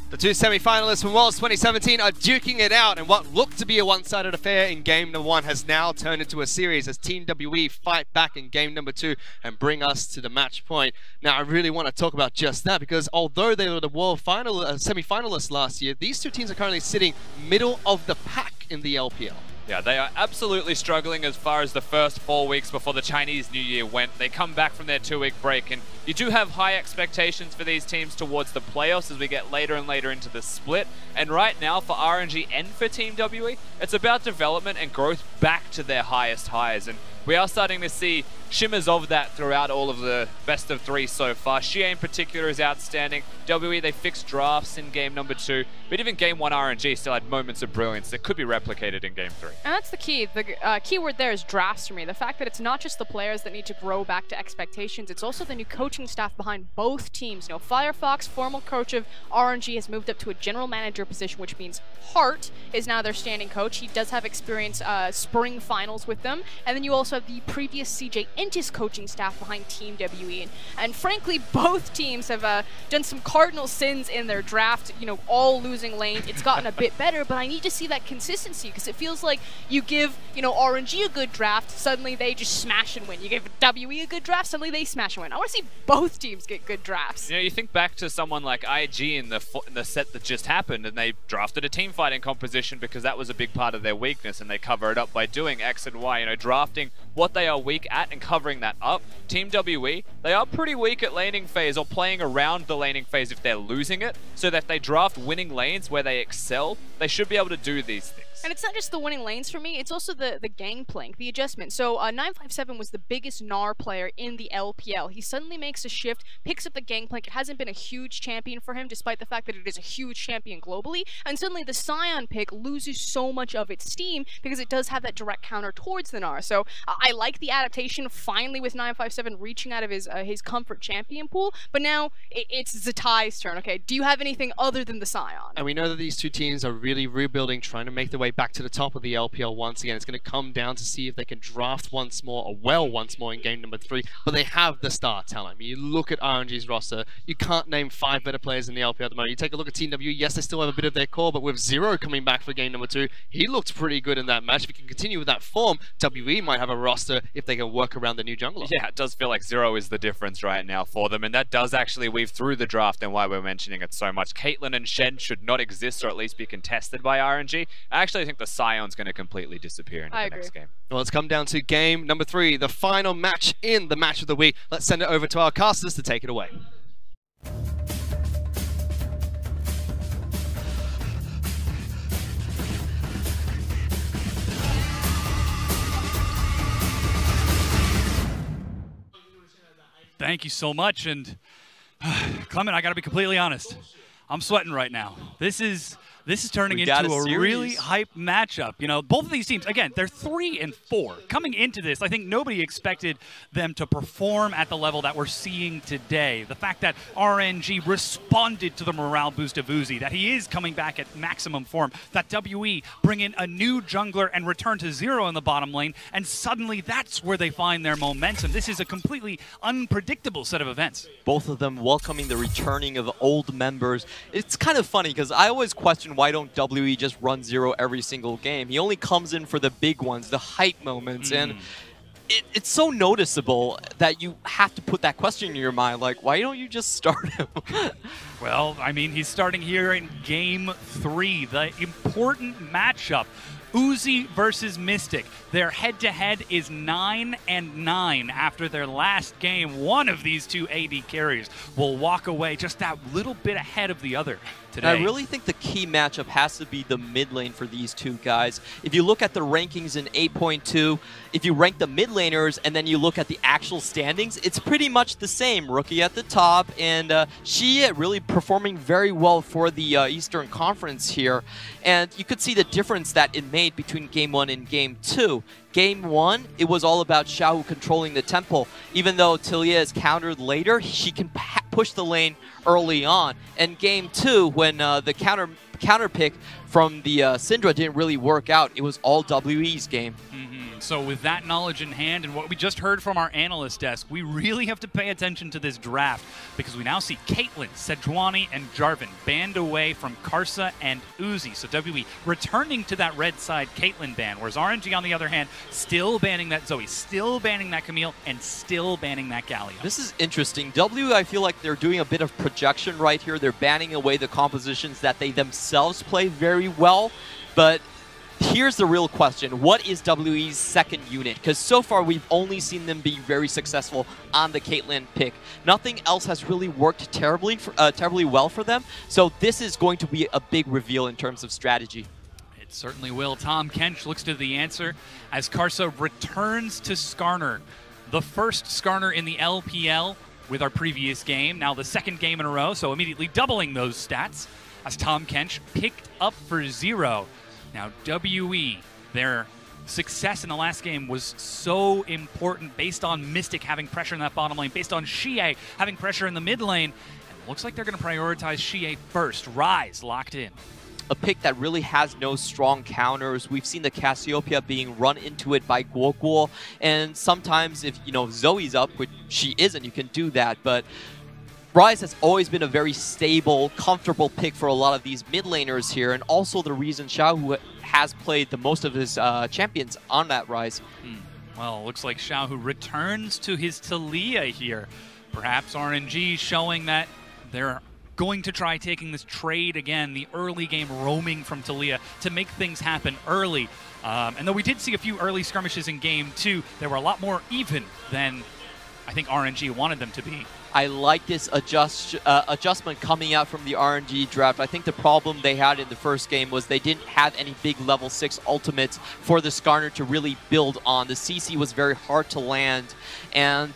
The two semi-finalists from Worlds 2017 are duking it out, and what looked to be a one-sided affair in game number 1 has now turned into a series as Team WE fight back in game number 2 and bring us to the match point. Now, I really want to talk about just that because although they were the World semi-finalists last year, these two teams are currently sitting middle of the pack in the LPL. Yeah, they are absolutely struggling as far as the first 4 weeks before the Chinese New Year went. They come back from their 2-week break, and you do have high expectations for these teams towards the playoffs as we get later and later into the split. And right now, for RNG and for Team WE, it's about development and growth back to their highest highs. And we are starting to see shimmers of that throughout all of the best of 3 so far. Xiye in particular is outstanding. WE, they fixed drafts in game number 2, but even game 1 RNG still had moments of brilliance that could be replicated in game 3. And that's the key. The key word there is drafts for me. The fact that it's not just the players that need to grow back to expectations, it's also the new coaching staff behind both teams. You know, Firefox, former coach of RNG, has moved up to a general manager position, which means Hart is now their standing coach. He does have experience spring finals with them. And then you also have the previous CJ Entis coaching staff behind Team WE. And frankly, both teams have done some cardinal sins in their draft, you know, all losing lanes. It's gotten a bit better, but I need to see that consistency because it feels like you give, you know, RNG a good draft, suddenly they just smash and win. You give WE a good draft, suddenly they smash and win. I want to see both teams get good drafts. You know, you think back to someone like IG in the set that just happened, and they drafted a team fighting composition because that was a big part of their weakness, and they cover it up by doing X and Y, you know, drafting what they are weak at and covering that up. Team WE, they are pretty weak at laning phase or playing around the laning phase if they're losing it, so that if they draft winning lanes where they excel, they should be able to do these things. And it's not just the winning lanes for me, it's also the gangplank, the adjustment. So 957 was the biggest Gnar player in the LPL. He suddenly makes a shift, picks up the gangplank. It hasn't been a huge champion for him, despite the fact that it is a huge champion globally. And suddenly the Sion pick loses so much of its steam because it does have that direct counter towards the Gnar. So I like the adaptation finally with 957 reaching out of his comfort champion pool. But now it's Zetai's turn. Okay, do you have anything other than the Sion? And we know that these two teams are really rebuilding, trying to make their way back to the top of the LPL once again. It's going to come down to see if they can draft once more, or once more in game number 3, but they have the star talent. I mean, you look at RNG's roster, you can't name 5 better players in the LPL at the moment. You take a look at Team W, yes, they still have a bit of their core, but with Zero coming back for game number 2, he looked pretty good in that match. If he can continue with that form, WE might have a roster if they can work around the new jungler. Yeah, it does feel like Zero is the difference right now for them, and that does actually weave through the draft and why we're mentioning it so much. Caitlyn and Shen should not exist, or at least be contested by RNG. I actually think the Sion's going to completely disappear into the next game. Well, it's come down to game number 3, the final match in the match of the week. Let's send it over to our casters to take it away. Thank you so much, and Clement, I gotta be completely honest. I'm sweating right now. This is turning into a really hype matchup. You know, both of these teams, again, they're 3 and 4. Coming into this, I think nobody expected them to perform at the level that we're seeing today. The fact that RNG responded to the morale boost of Uzi, that he is coming back at maximum form, that WE bring in a new jungler and return to Zero in the bottom lane, and suddenly that's where they find their momentum. This is a completely unpredictable set of events. Both of them welcoming the returning of old members. It's kind of funny because I always question why don't WE just run Zero every single game. He only comes in for the big ones, the hype moments, and it's so noticeable that you have to put that question in your mind, like, why don't you just start him? Well, I mean, he's starting here in game 3, the important matchup. Uzi versus Mystic. Their head-to-head is 9-9 after their last game. One of these two AD carries will walk away just that little bit ahead of the other today. I really think the key matchup has to be the mid lane for these two guys. If you look at the rankings in 8.2, if you rank the mid laners and then you look at the actual standings, it's pretty much the same. Rookie at the top, and Xiye really performing very well for the Eastern Conference here. And you could see the difference that it made between Game 1 and Game 2. Game 1, it was all about Xiaohu controlling the tempo. Even though Taliyah is countered later, she can push the lane early on. And Game 2, when the counter pick from the Syndra didn't really work out. It was all WE's game. So with that knowledge in hand and what we just heard from our analyst desk, we really have to pay attention to this draft because we now see Caitlyn, Sejuani, and Jarvan banned away from Karsa and Uzi. So WE returning to that red side Caitlyn ban, whereas RNG, on the other hand, still banning that Zoe, still banning that Camille, and still banning that Galio. This is interesting. W, I feel like they're doing a bit of projection right here. They're banning away the compositions that they themselves play very well, but here's the real question. What is WE's second unit? Because so far we've only seen them be very successful on the Caitlyn pick. Nothing else has really worked terribly well for them. So this is going to be a big reveal in terms of strategy. It certainly will. Tahm Kench looks to the answer as Karsa returns to Skarner. The first Skarner in the LPL with our previous game. Now the second game in a row, so immediately doubling those stats as Tahm Kench picked up for 0. Now, WE, their success in the last game was so important based on Mystic having pressure in that bottom lane, based on xiye having pressure in the mid lane. And it looks like they're going to prioritize xiye first. Ryze locked in. A pick that really has no strong counters. We've seen the Cassiopeia being run into it by Guoguo, and sometimes if, you know, Zoe's up, which she isn't, you can do that, but Ryze has always been a very stable, comfortable pick for a lot of these mid laners here, and also the reason Xiaohu has played the most of his champions on that Ryze. Well, looks like Xiaohu returns to his Taliyah here. Perhaps RNG showing that they're going to try taking this trade again, the early game roaming from Taliyah to make things happen early. And though we did see a few early skirmishes in game 2, they were a lot more even than I think RNG wanted them to be. I like this adjustment coming out from the RNG draft. I think the problem they had in the first game was they didn't have any big level 6 ultimates for the Skarner to really build on. The CC was very hard to land. And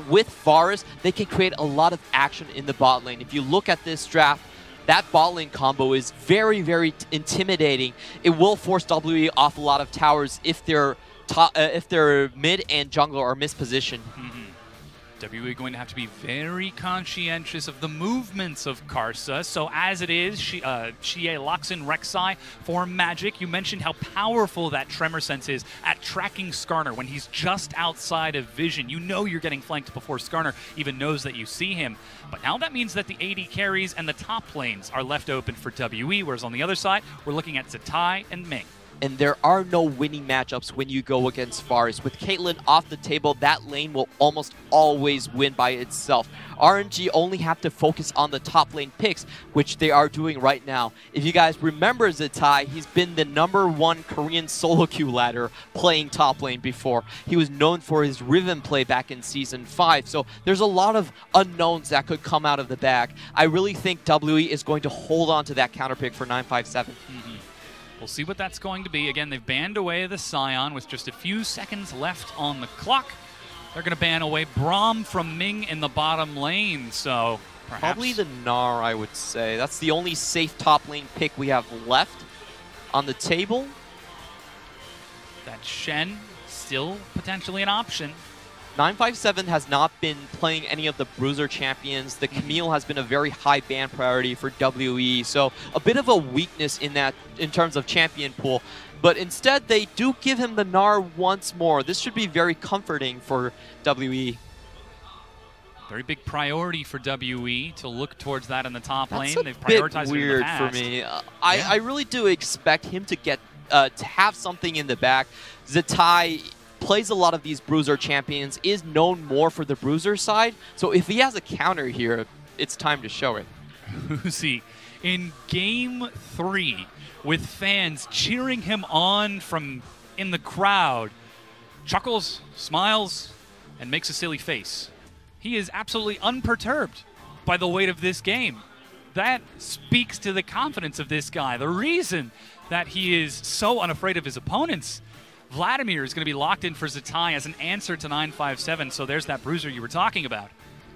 with Varus, they can create a lot of action in the bot lane. If you look at this draft, that bot lane combo is very, very intimidating. It will force WE off a lot of towers if their mid and jungler are mispositioned. WE going to have to be very conscientious of the movements of Karsa. So as it is, xiye locks in Rek'Sai for magic. You mentioned how powerful that tremor sense is at tracking Skarner when he's just outside of vision. You know you're getting flanked before Skarner even knows that you see him. But now that means that the AD carries and the top lanes are left open for WE, whereas on the other side, we're looking at Zatai and Ming. And there are no winning matchups when you go against Varus. With Caitlyn off the table, that lane will almost always win by itself. RNG only have to focus on the top lane picks, which they are doing right now. If you guys remember Zatai, he's been the #1 Korean solo queue ladder playing top lane before. He was known for his Riven play back in Season 5, so there's a lot of unknowns that could come out of the bag. I really think WE is going to hold on to that counter pick for 957. We'll see what that's going to be. Again, they've banned away the Scion with just a few seconds left on the clock. They're going to ban away Braum from Ming in the bottom lane, so perhaps... Probably the Gnar, I would say. That's the only safe top lane pick we have left on the table. That Shen, still potentially an option. 957 has not been playing any of the Bruiser champions. The Camille has been a very high ban priority for WE, so a bit of a weakness in terms of champion pool. But instead, they do give him the Gnar once more. This should be very comforting for WE. Very big priority for WE to look towards that in the top lane. They've prioritized it in the past. For me. I really do expect him to get to have something in the back. Zatai plays a lot of these Bruiser champions, is known more for the Bruiser side. So if he has a counter here, it's time to show it. Uzi in Game 3 with fans cheering him on from in the crowd, chuckles, smiles, and makes a silly face. He is absolutely unperturbed by the weight of this game. That speaks to the confidence of this guy. The reason that he is so unafraid of his opponents. Vladimir is going to be locked in for Zatai as an answer to 957, so there's that Bruiser you were talking about,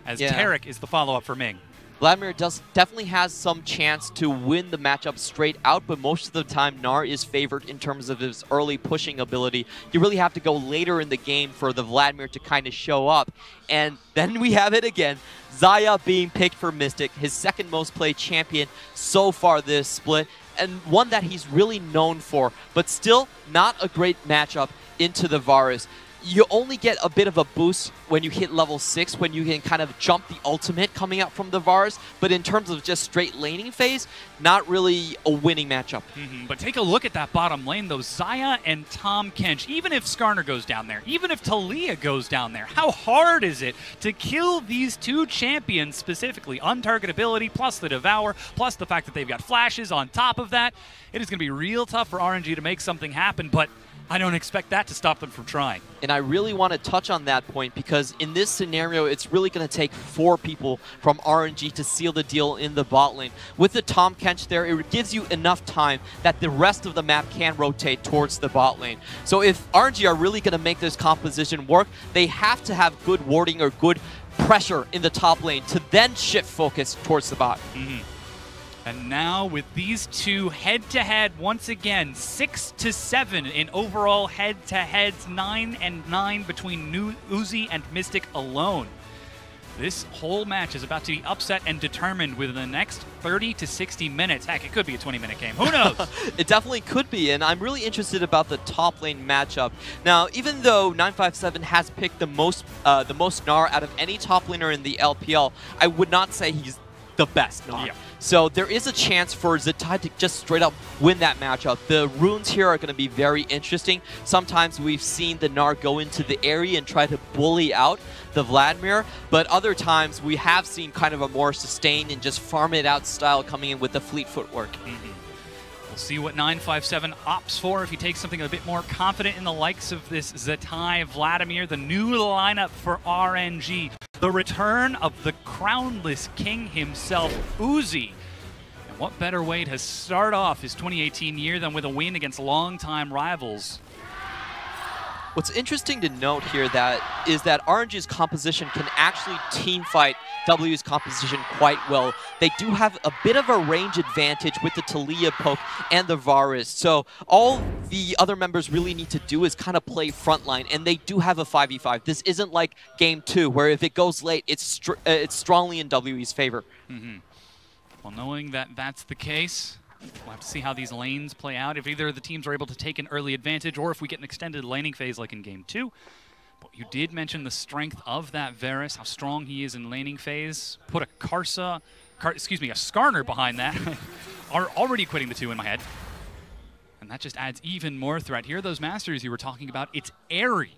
as Taric is the follow-up for Ming. Vladimir definitely has some chance to win the matchup straight out, but most of the time Gnar is favored in terms of his early pushing ability. You really have to go later in the game for the Vladimir to kind of show up. And then we have it again. Xayah being picked for Mystic, his second most played champion so far this split, and one that he's really known for, but still not a great matchup into the Varus. You only get a bit of a boost when you hit level 6, when you can kind of jump the ultimate coming out from the Varus, but in terms of just straight laning phase, not really a winning matchup. But take a look at that bottom lane, though. Xayah and Tahm Kench, even if Skarner goes down there, even if Taliyah goes down there, how hard is it to kill these two champions specifically? Untargetability, plus the Devour, plus the fact that they've got flashes on top of that. It is going to be real tough for RNG to make something happen, but I don't expect that to stop them from trying. And I really want to touch on that point because in this scenario, it's really going to take 4 people from RNG to seal the deal in the bot lane. With the Tahm Kench there, it gives you enough time that the rest of the map can rotate towards the bot lane. So if RNG are really going to make this composition work, they have to have good warding or good pressure in the top lane to then shift focus towards the bot. And now with these two head-to-head, once again, 6-7 in overall head-to-heads, 9-9 between Uzi and Mystic alone. This whole match is about to be upset and determined within the next 30 to 60 minutes. Heck, it could be a 20-minute game. Who knows? It definitely could be, and I'm really interested about the top lane matchup. Now, even though 957 has picked the most Gnar out of any top laner in the LPL, I would not say he's the best Gnar. Yeah. So there is a chance for Xiaohu to just straight up win that matchup. The runes here are going to be very interesting. Sometimes we've seen the Gnar go into the area and try to bully out the Vladimir, but other times we have seen kind of a more sustained and just farm it out style coming in with the fleet footwork. We'll see what 957 opts for if he takes something a bit more confident in the likes of this Xiaohu Vladimir, the new lineup for RNG. The return of the crownless king himself, Uzi. And what better way to start off his 2018 year than with a win against longtime rivals? What's interesting to note here is that RNG's composition can actually teamfight W's composition quite well. They do have a bit of a range advantage with the Taliyah poke and the Varus. So all the other members really need to do is kind of play frontline, and they do have a 5v5. This isn't like game 2, where if it goes late, it's strongly in W's favor. Well, knowing that that's the case, we'll have to see how these lanes play out, if either of the teams are able to take an early advantage or if we get an extended laning phase like in Game 2. But you did mention the strength of that Varus, how strong he is in laning phase. Put a Karsa, a Skarner behind that. Are already quitting the 2 in my head. And that just adds even more threat. Here are those masters you were talking about. It's airy,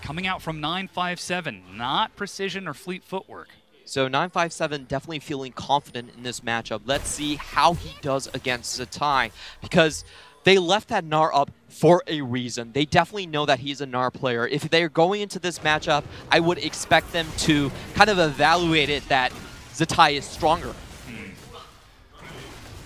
coming out from 957, not precision or fleet footwork. So 957 definitely feeling confident in this matchup. Let's see how he does against Xiaohu, because they left that Gnar up for a reason. They definitely know that he's a Gnar player. If they're going into this matchup, I would expect them to kind of evaluate it that Xiaohu is stronger.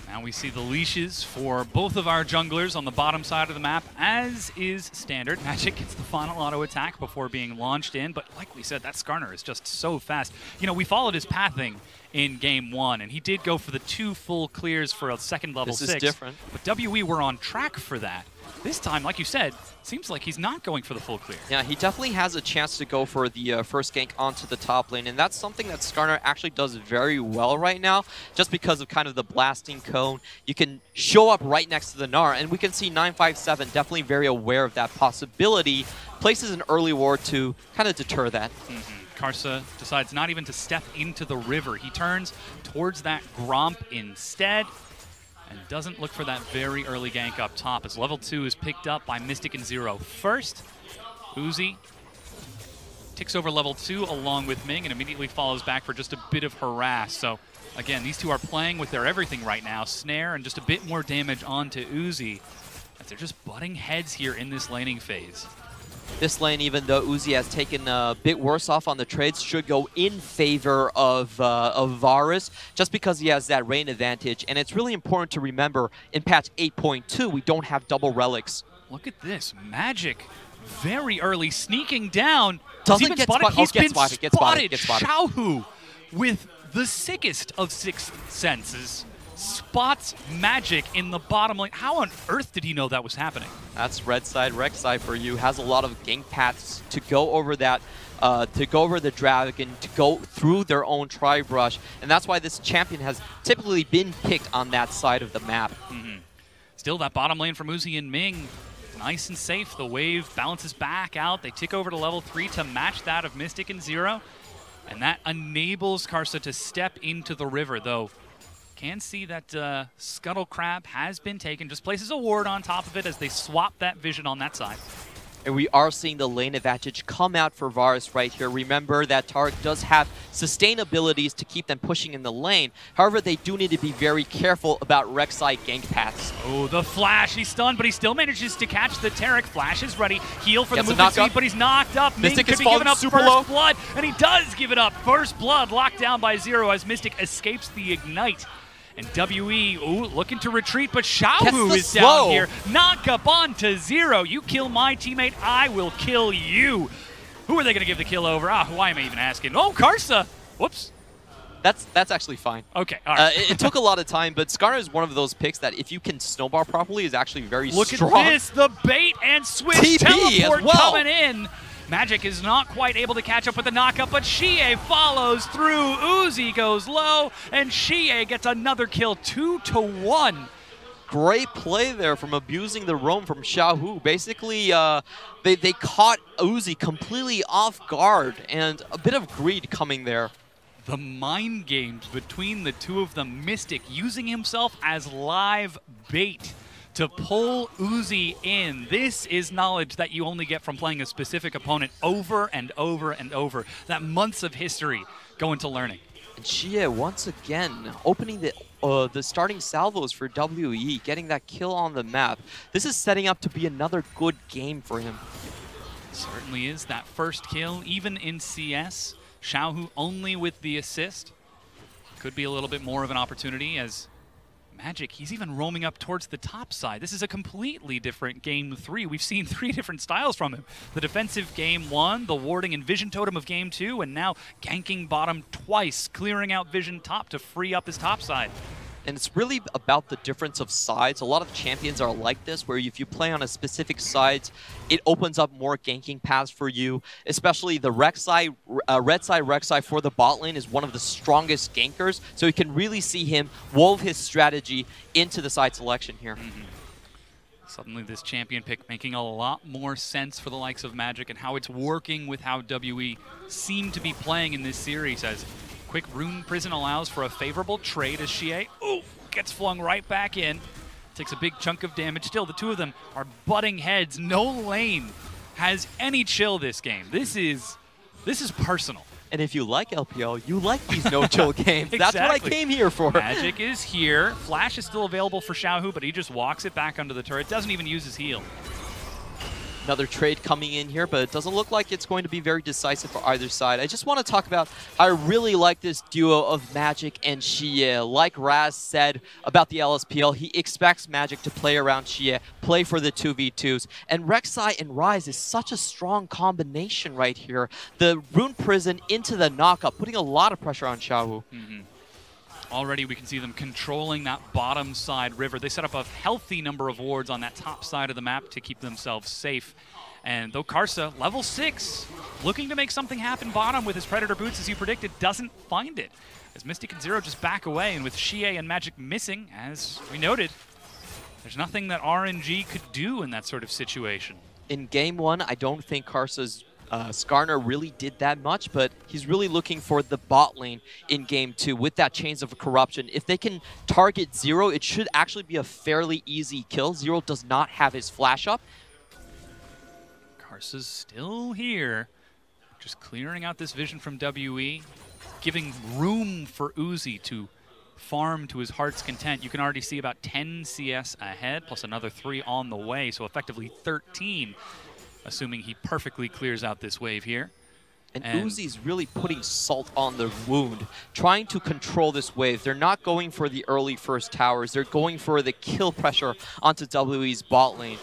Now we see the leashes for both of our junglers on the bottom side of the map, as is standard. Magic gets the final auto attack before being launched in, but like we said, that Skarner is just so fast. You know, we followed his pathing in Game 1, and he did go for the 2 full clears for a second level 6. This is different. But WE were on track for that. This time, like you said, seems like he's not going for the full clear. Yeah, he definitely has a chance to go for the first gank onto the top lane, and that's something that Skarner actually does very well right now, just because of kind of the blasting cone. You can show up right next to the Gnar, and we can see 957 definitely very aware of that possibility, places an early ward to kind of deter that. Karsa decides not even to step into the river. He turns towards that Gromp instead, and doesn't look for that very early gank up top, as level 2 is picked up by Mystic and Zero first. Uzi ticks over level 2 along with Ming and immediately follows back for just a bit of harass. So again, these two are playing with their everything right now. Snare and just a bit more damage onto Uzi, as they're just butting heads here in this laning phase. This lane, even though Uzi has taken a bit worse off on the trades, should go in favor of Varus, just because he has that rain advantage. And it's really important to remember, in patch 8.2, we don't have double relics. Look at this. Magic, very early, sneaking down. Doesn't get spotted. He's been Get spotted. Xiaohu with the sickest of sixth senses, spots Magic in the bottom lane. How on earth did he know that was happening? That's Rek'Sai for you. Has a lot of gank paths to go over that, to go over the dragon, to go through their own tri-brush, and that's why this champion has typically been picked on that side of the map. Still, that bottom lane from Uzi and Ming, nice and safe. The wave balances back out. They tick over to level 3 to match that of Mystic and Zero, and that enables Karsa to step into the river, though. Can see that Scuttle Crab has been taken, just places a ward on top of it as they swap that vision on that side. And we are seeing the lane advantage come out for Varus right here. Remember that Taric does have sustain abilities to keep them pushing in the lane. However, they do need to be very careful about Rek'Sai gank paths. Oh, the flash. He's stunned, but he still manages to catch the Taric. Flash is ready. Heal for the movement speed, but he's knocked up. Ming could be giving up first blood, and he does give it up. First blood locked down by Zero as Mystic escapes the ignite. And WE, ooh, looking to retreat, but Xiaohu is down here. Knock up onto Zero. You kill my teammate, I will kill you. Who are they going to give the kill over? Why am I even asking? Oh, Karsa. Whoops. That's actually fine. Okay, all right. It took a lot of time, but Skarner is one of those picks that if you can snowball properly is actually very strong. Look at this, the bait and switch TP teleport as well. Coming in. Magic is not quite able to catch up with the knockup, but Xiye follows through. Uzi goes low, and Xiye gets another kill, 2-1. Great play there from abusing the roam from Xiaohu. Basically, they caught Uzi completely off guard, and a bit of greed coming there. The mind games between the two of them. Mystic using himself as live bait to pull Uzi in. This is knowledge that you only get from playing a specific opponent over and over and over. That months of history go into learning. And Xiye once again opening the starting salvos for WE, getting that kill on the map. This is setting up to be another good game for him. Certainly is. That first kill, even in CS. Xiaohu only with the assist. Could be a little bit more of an opportunity as Magic, he's even roaming up towards the top side. This is a completely different game 3. We've seen 3 different styles from him. The defensive game 1, the warding and vision totem of game 2, and now ganking bottom twice, clearing out vision top to free up his top side. And it's really about the difference of sides. A lot of champions are like this, where if you play on a specific side, it opens up more ganking paths for you. Especially the Rek'Sai, Rek'Sai for the bot lane is one of the strongest gankers, so you can really see him wove his strategy into the side selection here. Suddenly this champion pick making a lot more sense for the likes of Magic and how it's working with how WE seem to be playing in this series, as quick rune prison allows for a favorable trade as Xiye gets flung right back in. Takes a big chunk of damage. Still, the two of them are butting heads. No lane has any chill this game. This is personal. And if you like LPL, you like these no-chill games. Exactly. That's what I came here for. Magic is here. Flash is still available for Xiaohu, but he just walks it back under the turret. Doesn't even use his heal. Another trade coming in here, but it doesn't look like it's going to be very decisive for either side. I just want to talk about, I really like this duo of Magic and Xiye. Like Raz said about the LSPL, he expects Magic to play around Xiye, play for the 2v2s. And Rek'Sai and Ryze is such a strong combination right here. The Rune Prison into the knockup, putting a lot of pressure on Xiaohu. Already we can see them controlling that bottom side river. They set up a healthy number of wards on that top side of the map to keep themselves safe. And though Karsa, level 6, looking to make something happen bottom with his Predator boots as you predicted, doesn't find it. As Mystic and Zero just back away, and with Xiye and Magic missing, as we noted, there's nothing that RNG could do in that sort of situation. In game 1, I don't think Karsa's Skarner really did that much, but he's really looking for the bot lane in game 2 with that Chains of Corruption. If they can target Zero, it should actually be a fairly easy kill. Zero does not have his flash up. Karsa's still here, just clearing out this vision from WE, giving room for Uzi to farm to his heart's content. You can already see about 10 CS ahead, plus another 3 on the way, so effectively 13. Assuming he perfectly clears out this wave here. And Uzi's really putting salt on the wound, trying to control this wave. They're not going for the early first towers. They're going for the kill pressure onto WE's bot lane.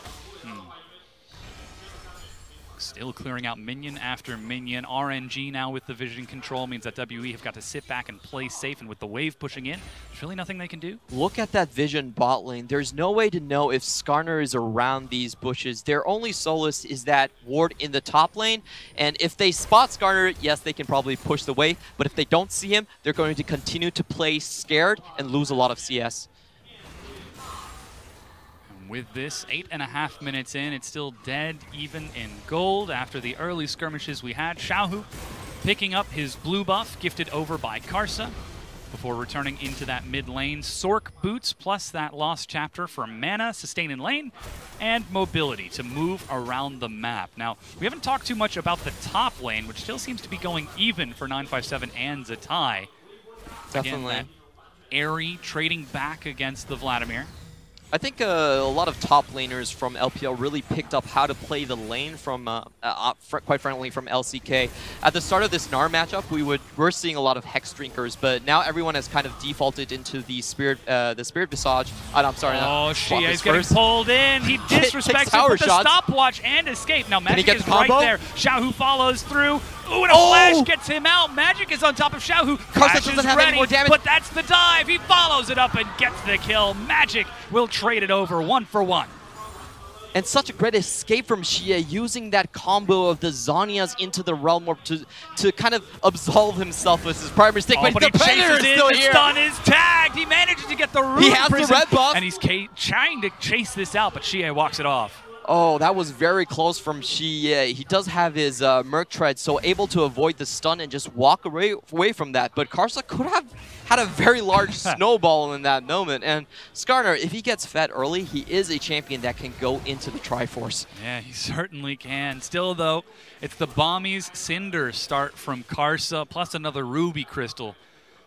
Still clearing out minion after minion. RNG now with the vision control means that WE have got to sit back and play safe, and with the wave pushing in, there's really nothing they can do. Look at that vision bot lane. There's no way to know if Skarner is around these bushes. Their only solace is that ward in the top lane, and if they spot Skarner, yes, they can probably push the wave, but if they don't see him, they're going to continue to play scared and lose a lot of CS. With this, 8.5 minutes in, it's still dead even in gold after the early skirmishes we had. Xiaohu picking up his blue buff, gifted over by Karsa, before returning into that mid lane. Sork boots plus that lost chapter for mana, sustain in lane, and mobility to move around the map. Now, we haven't talked too much about the top lane, which still seems to be going even for 957 and Zatai. Definitely. Again, that Airy trading back against the Vladimir. I think a lot of top laners from LPL really picked up how to play the lane from, quite frankly, from LCK. At the start of this Gnar matchup, we're seeing a lot of Hex Drinkers, but now everyone has kind of defaulted into the Spirit Visage. I'm sorry. Oh, Xiye's getting pulled in. He disrespects it with the stopwatch and escape. Now Magic is right there. Xiaohu follows through. Ooh, and a flash gets him out. Magic is on top of Xiaohu. Karsa doesn't have any more damage. But that's the dive. He follows it up and gets the kill. Magic will trade it over 1 for 1. And such a great escape from Xiye, using that combo of the Zhonya's into the Realm Warp to kind of absolve himself with his prior mistake. But he chases in, the stun is tagged. He manages to get the Rune He has the red buff. And he's trying to chase this out, but Xiye walks it off. Oh, that was very close from Xiye. He does have his Merc Tread, so able to avoid the stun and just walk away from that. But Karsa could have had a very large snowball in that moment. And Skarner, if he gets fed early, he is a champion that can go into the Triforce. Yeah, he certainly can. Still, though, it's the Bombies Cinder start from Karsa, plus another Ruby Crystal.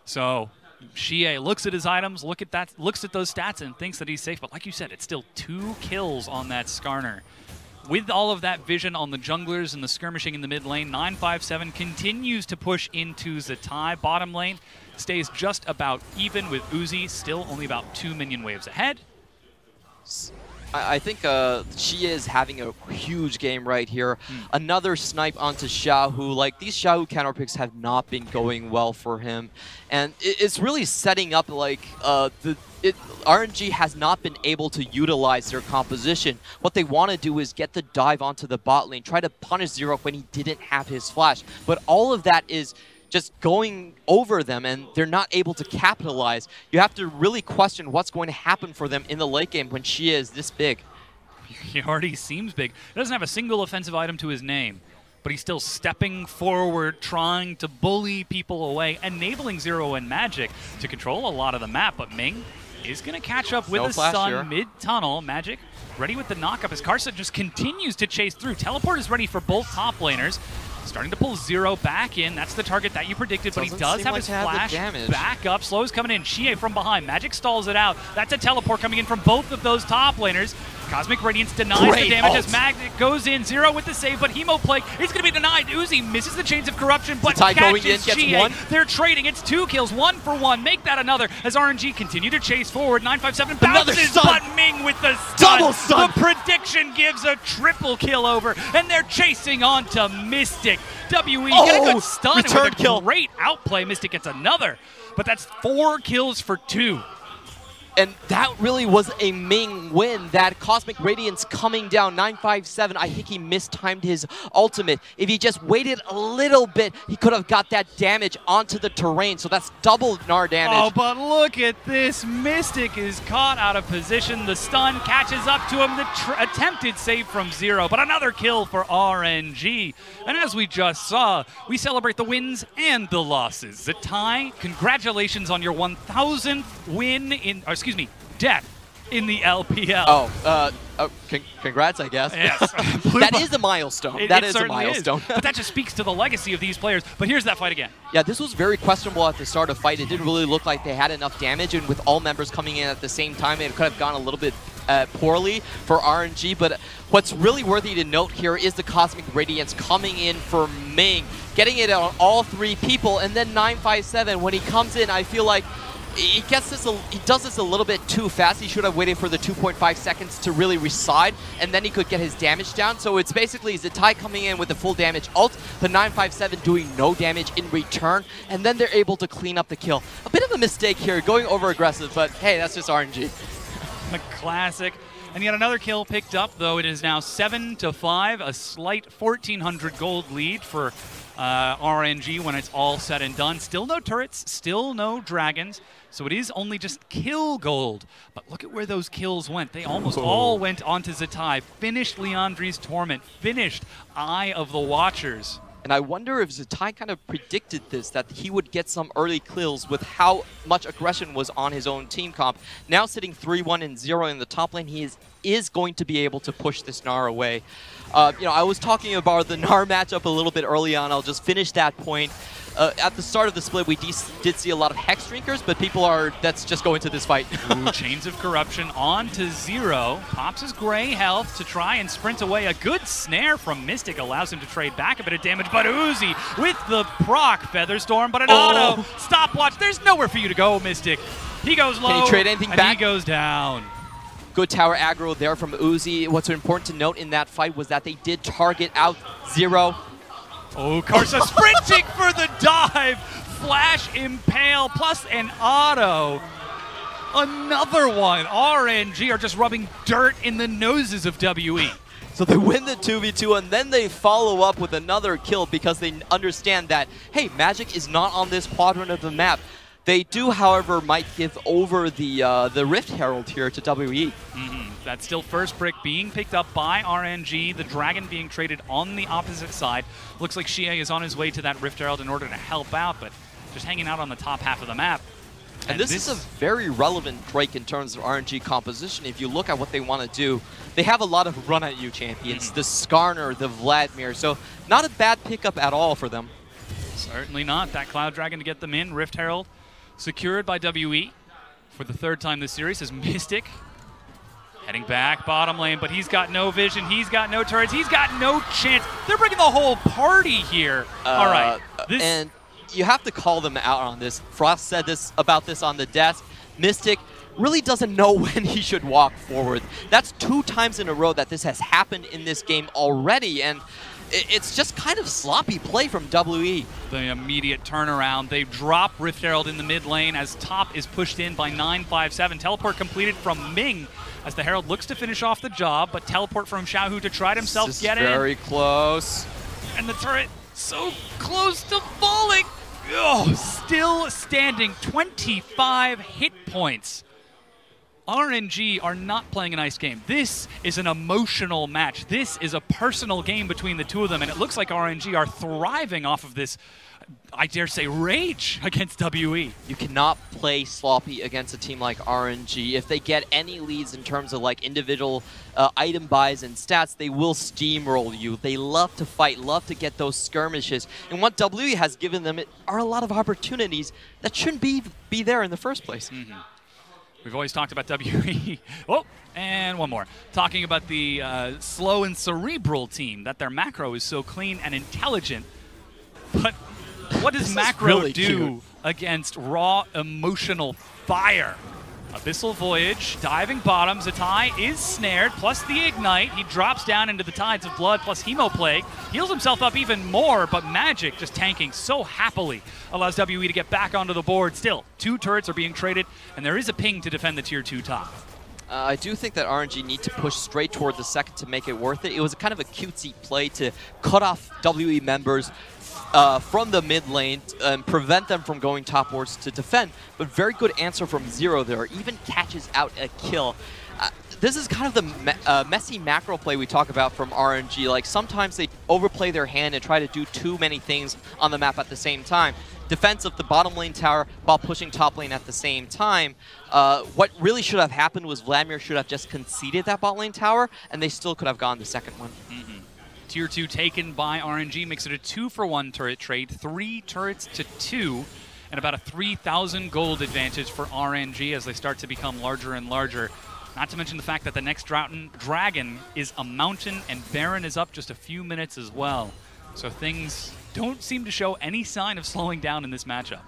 So Xiye looks at his items, looks at those stats, and thinks that he's safe. But like you said, it's still 2 kills on that Skarner. With all of that vision on the junglers and the skirmishing in the mid lane, 957 continues to push into Zatai. Bottom lane stays just about even with Uzi, still only about 2 minion waves ahead. I think Xiye is having a huge game right here. Another snipe onto Xiaohu. Like, these Xiaohu counter picks have not been going well for him. And it's really setting up, like, RNG has not been able to utilize their composition. What they want to do is get the dive onto the bot lane, try to punish Zero when he didn't have his flash. But all of that is just going over them, and they're not able to capitalize. You have to really question what's going to happen for them in the late game when Xiye is this big. He already seems big. He doesn't have a single offensive item to his name, but he's still stepping forward, trying to bully people away, enabling Zero and Magic to control a lot of the map. But Ming is going to catch up with the stun mid-tunnel. Magic ready with the knock-up as Karsa just continues to chase through. Teleport is ready for both top laners. Starting to pull Zero back in. That's the target that you predicted, but he does have his flash back up. Slow's coming in. Xiye from behind. Magic stalls it out. That's a teleport coming in from both of those top laners. Cosmic Radiance denies the damage as Magic goes in. Zero with the save, but Hemo Plague is going to be denied. Uzi misses the Chains of Corruption, but catches Xiye. They're trading. It's 2 kills, 1 for 1. Make that another as RNG continue to chase forward. 957 bounces, but Ming with the stun. Double stun. The prediction gives a triple kill over, and they're chasing on to Mystic. WE get a good stun with a great outplay. Mystic gets another, but that's 4 kills for 2. And that really was a Ming win. That Cosmic Radiance coming down, 957. I think he mistimed his ultimate. If he just waited a little bit, he could have got that damage onto the terrain. So that's double Gnar damage. Oh, but look at this. Mystic is caught out of position. The stun catches up to him. The attempted save from Zero, but another kill for RNG. And as we just saw, we celebrate the wins and the losses. Zatai, congratulations on your 1,000th win in, death in the LPL. Congrats, I guess. Yes. That is a milestone. That is a milestone. But that just speaks to the legacy of these players. But here's that fight again. Yeah, this was very questionable at the start of the fight. It didn't really look like they had enough damage, and with all members coming in at the same time, it could have gone a little bit poorly for RNG. But what's really worthy to note here is the Cosmic Radiance coming in for Ming, getting it on all 3 people, and then 957, when he comes in, I feel like he does this a little bit too fast. He should have waited for the 2.5 seconds to really reside, and then he could get his damage down. So it's basically Zatai coming in with the full damage ult, the 957 doing no damage in return, and then they're able to clean up the kill. A bit of a mistake here, going over aggressive, but hey, that's just RNG. A classic. And yet another kill picked up, though it is now 7-5, a slight 1,400 gold lead for RNG when it's all said and done. Still no turrets, still no dragons, so it is only just kill gold. But look at where those kills went. They almost all went onto Zatai, finished Liandry's Torment, finished Eye of the Watchers. And I wonder if Zatai kind of predicted this, that he would get some early kills with how much aggression was on his own team comp. Now sitting 3-1-0 in the top lane, he is going to be able to push this Gnar away. You know, I was talking about the Gnar matchup a little bit early on. I'll just finish that point. At the start of the split, we did see a lot of Hex Drinkers, but people are, let's just go into this fight. Ooh, Chains of Corruption on to 0. Pops his gray health to try and sprint away. A good snare from Mystic allows him to trade back a bit of damage, but Uzi with the proc Featherstorm, but an auto stopwatch. There's nowhere for you to go, Mystic. He goes low, Can he trade anything and back? He goes down. Good tower aggro there from Uzi. What's important to note in that fight was that they did target out 0. Oh, Karsa sprinting for the dive. Flash Impale plus an auto. Another one. RNG are just rubbing dirt in the noses of WE. So they win the 2v2, and then they follow up with another kill because they understand that, hey, Magic is not on this quadrant of the map. They do, however, might give over the Rift Herald here to WE. That's still first brick being picked up by RNG, the Dragon being traded on the opposite side. Looks like Xiye is on his way to that Rift Herald in order to help out, but just hanging out on the top half of the map. And this is a very relevant break in terms of RNG composition. If you look at what they want to do, they have a lot of run-at-you champions, the Skarner, the Vladimir, so not a bad pickup at all for them. Certainly not. That Cloud Dragon to get them in. Rift Herald secured by WE for the 3rd time this series is Mystic. Heading back bottom lane, but he's got no vision, he's got no turrets, he's got no chance. They're bringing the whole party here. All right. And you have to call them out on this. Frost said this about this on the desk. Mystic really doesn't know when he should walk forward. That's 2 times in a row that this has happened in this game already, and it's just kind of sloppy play from WE. The immediate turnaround. They drop Rift Herald in the mid lane as top is pushed in by 957. Teleport completed from Ming as the Herald looks to finish off the job, but teleport from Xiaohu to try to himself get in. Very close. And the turret so close to falling. Oh, still standing, 25 hit points. RNG are not playing a nice game. This is an emotional match. This is a personal game between the two of them, and it looks like RNG are thriving off of this, I dare say, rage against WE. You cannot play sloppy against a team like RNG. If they get any leads in terms of like individual item buys and stats, they will steamroll you. They love to fight, love to get those skirmishes. And what WE has given them are a lot of opportunities that shouldn't be there in the first place. We've always talked about WE. Oh, and one more. Talking about the slow and cerebral team, that their macro is so clean and intelligent. But what does macro really do cute against raw emotional fire? Abyssal Voyage, diving bottom. Zatai is snared, plus the Ignite. He drops down into the Tides of Blood, plus Hemoplague. Heals himself up even more, but Magic just tanking so happily allows WE to get back onto the board. Still, 2 turrets are being traded, and there is a ping to defend the Tier 2 top. I do think that RNG need to push straight toward the second to make it worth it. It was kind of a cutesy play to cut off WE members from the mid lane and prevent them from going topwards to defend. But very good answer from 0 there. Even catches out a kill. This is kind of the messy macro play we talk about from RNG. Like sometimes they overplay their hand and try to do too many things on the map at the same time. Defense of the bottom lane tower while pushing top lane at the same time. What really should have happened was Vladimir should have just conceded that bot lane tower, and they still could have gone the second one. Tier 2 taken by RNG makes it a 2-for-1 turret trade, 3 turrets to 2, and about a 3,000 gold advantage for RNG as they start to become larger and larger. Not to mention the fact that the next dragon is a mountain, and Baron is up just a few minutes as well. So things don't seem to show any sign of slowing down in this matchup.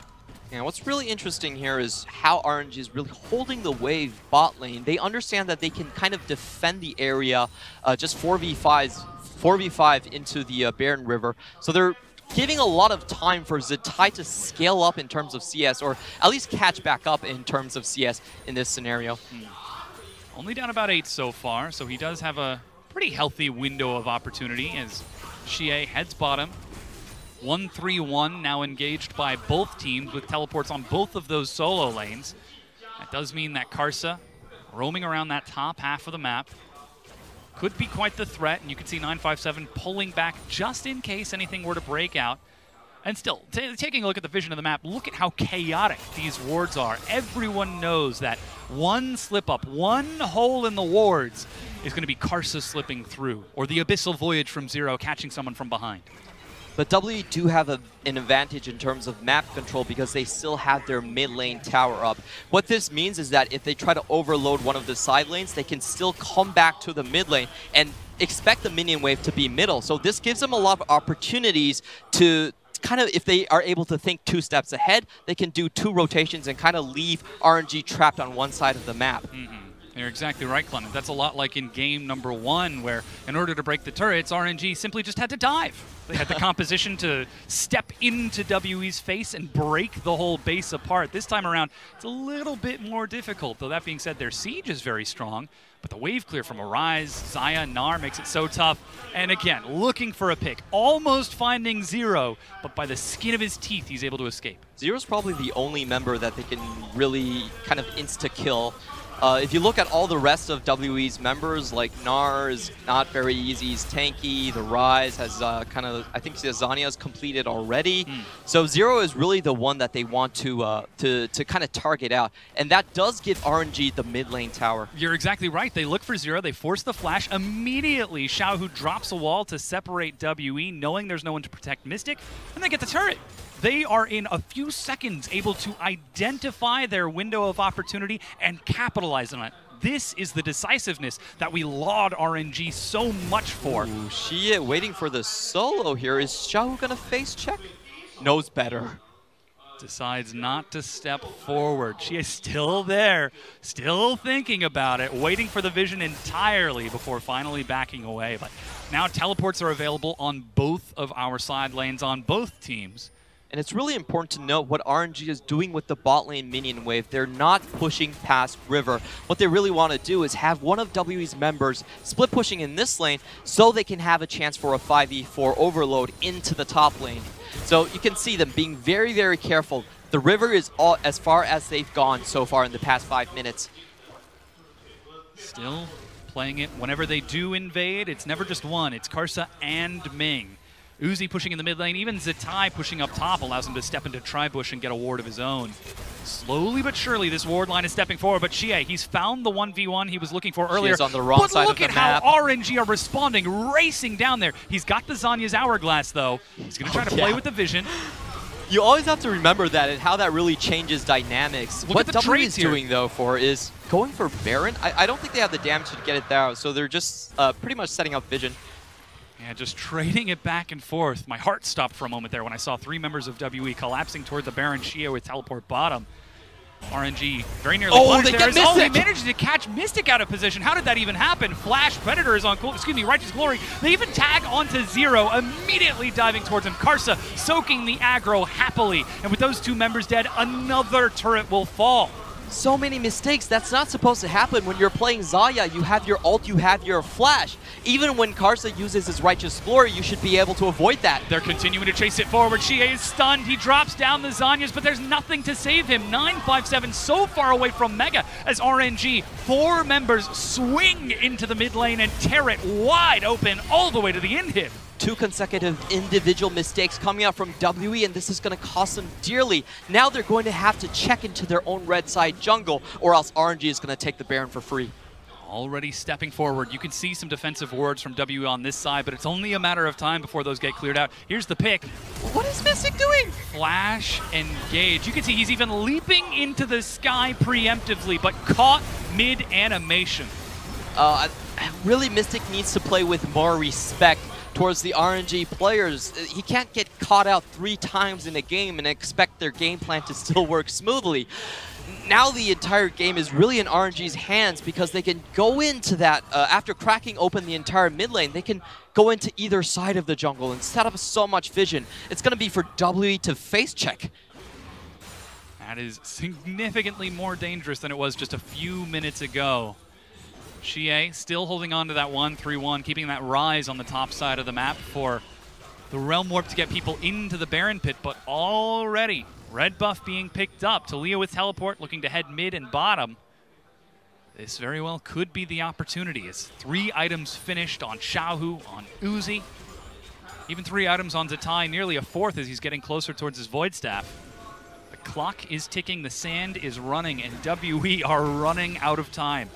And what's really interesting here is how RNG is really holding the wave bot lane. They understand that they can kind of defend the area just 4v5 into the Baron River. So they're giving a lot of time for Zhtai to scale up in terms of CS, or at least catch back up in terms of CS in this scenario. Only down about 8 so far, so he does have a pretty healthy window of opportunity as Xiye heads bottom. 1-3-1 now engaged by both teams with teleports on both of those solo lanes. That does mean that Karsa, roaming around that top half of the map, could be quite the threat, and you can see 957 pulling back just in case anything were to break out. And still, taking a look at the vision of the map, look at how chaotic these wards are. Everyone knows that one slip-up, one hole in the wards is going to be Karsa slipping through, or the Abyssal Voyage from Zero catching someone from behind. But W do have an advantage in terms of map control because they still have their mid lane tower up. What this means is that if they try to overload one of the side lanes, they can still come back to the mid lane and expect the minion wave to be middle. So this gives them a lot of opportunities to kind of, if they are able to think 2 steps ahead, they can do 2 rotations and kind of leave RNG trapped on one side of the map. You're exactly right, Clement. That's a lot like in game number 1, where in order to break the turrets, RNG simply just had to dive. They had the composition to step into WE's face and break the whole base apart. This time around, it's a little bit more difficult, though that being said, their siege is very strong, but the wave clear from a Ryze, Xayah, Gnar makes it so tough. And again, looking for a pick, almost finding Zero, but by the skin of his teeth, he's able to escape. Zero's probably the only member that they can really kind of insta-kill. If you look at all the rest of WE's members, like Gnar is not very easy, he's tanky, the Ryze has kind of, I think Zania's completed already. So Zero is really the one that they want to kind of target out. And that does give RNG the mid lane tower. You're exactly right. They look for Zero, they force the flash. Immediately, Xiaohu drops a wall to separate WE, knowing there's no one to protect Mystic, and they get the turret. They are in a few seconds able to identify their window of opportunity and capitalize on it. This is the decisiveness that we laud RNG so much for. Ooh, Xiye waiting for the solo here. Is Xiaohu gonna face check? Knows better. Decides not to step forward. She is still there, still thinking about it, waiting for the vision entirely before finally backing away. But now teleports are available on both of our side lanes on both teams. And it's really important to note what RNG is doing with the bot lane minion wave. They're not pushing past River. What they really want to do is have one of WE's members split pushing in this lane so they can have a chance for a 5v4 overload into the top lane. So you can see them being very, very careful. The River is all as far as they've gone so far in the past 5 minutes. Still playing it. Whenever they do invade, it's never just one. It's Karsa and Ming. Uzi pushing in the mid lane, even Zhtai pushing up top allows him to step into Tribush and get a ward of his own. Slowly but surely, this ward line is stepping forward, but Xiye, he's found the 1v1 he was looking for earlier. He's on the wrong side of the map. But look at how RNG are responding, racing down there. He's got the Zhonya's Hourglass, though. He's going to try to play with the vision. You always have to remember that and how that really changes dynamics. Look what at the W is here. doing, though, is going for Baron. I don't think they have the damage to get it there, so they're just pretty much setting up vision. Yeah, just trading it back and forth. My heart stopped for a moment there when I saw 3 members of WE collapsing toward the Baron Xiye with teleport bottom. RNG very nearly punished there. Oh, they managed to catch Mystic out of position. How did that even happen? Flash Predator is on, Righteous Glory. They even tag onto Zero, immediately diving towards him. Karsa soaking the aggro happily. And with those 2 members dead, another turret will fall. So many mistakes. That's not supposed to happen when you're playing Xayah. You have your ult, you have your flash. Even when Karsa uses his Righteous Glory, you should be able to avoid that. They're continuing to chase it forward. Xiye is stunned. He drops down the Zhonya's, but there's nothing to save him. 957 so far away from Mega as RNG, 4 members swing into the mid lane and tear it wide open all the way to the inhib. 2 consecutive individual mistakes coming out from WE, and this is going to cost them dearly. Now they're going to have to check into their own red side jungle, or else RNG is going to take the Baron for free. Already stepping forward. You can see some defensive wards from WE on this side, but it's only a matter of time before those get cleared out. Here's the pick. What is Mystic doing? Flash engage. You can see he's even leaping into the sky preemptively, but caught mid-animation. Really, Mystic needs to play with more respect towards the RNG players. He can't get caught out 3 times in a game and expect their game plan to still work smoothly. Now the entire game is really in RNG's hands because they can go into that, after cracking open the entire mid lane, they can go into either side of the jungle and set up so much vision. It's going to be for WE to face check. That is significantly more dangerous than it was just a few minutes ago. Xiye still holding on to that 1-3-1, keeping that Ryze on the top side of the map for the Realm Warp to get people into the Baron pit, but already red buff being picked up. Taliyah with teleport, looking to head mid and bottom. This very well could be the opportunity. It's 3 items finished on Xiaohu, on Uzi. Even 3 items on Zatai, nearly a 4th as he's getting closer towards his Void Staff. The clock is ticking, the sand is running, and WE are running out of time.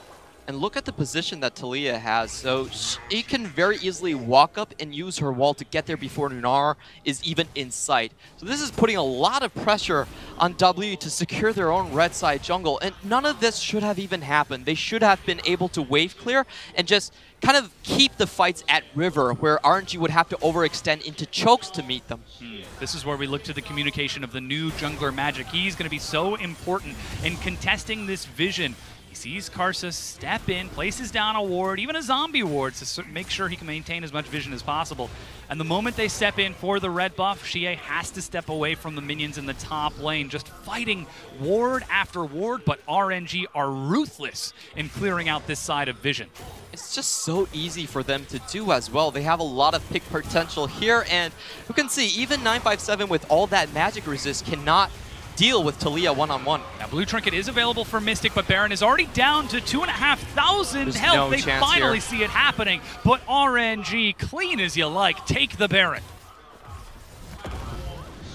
And look at the position that Taliyah has. So she can very easily walk up and use her wall to get there before Gnar is even in sight. So this is putting a lot of pressure on W to secure their own red side jungle. And none of this should have even happened. They should have been able to wave clear and just kind of keep the fights at river, where RNG would have to overextend into chokes to meet them. This is where we look to the communication of the new jungler Magic. He's going to be so important in contesting this vision. Sees Karsa step in, places down a ward, even a zombie ward, to make sure he can maintain as much vision as possible. And the moment they step in for the red buff, Xiye has to step away from the minions in the top lane, just fighting ward after ward, but RNG are ruthless in clearing out this side of vision. It's just so easy for them to do as well. They have a lot of pick potential here, and you can see even 957 with all that magic resist cannot deal with Taliyah one-on-one. Now, Blue Trinket is available for Mystic, but Baron is already down to 2,500 health. No they chance finally here. see it happening, but RNG, clean as you like, take the Baron.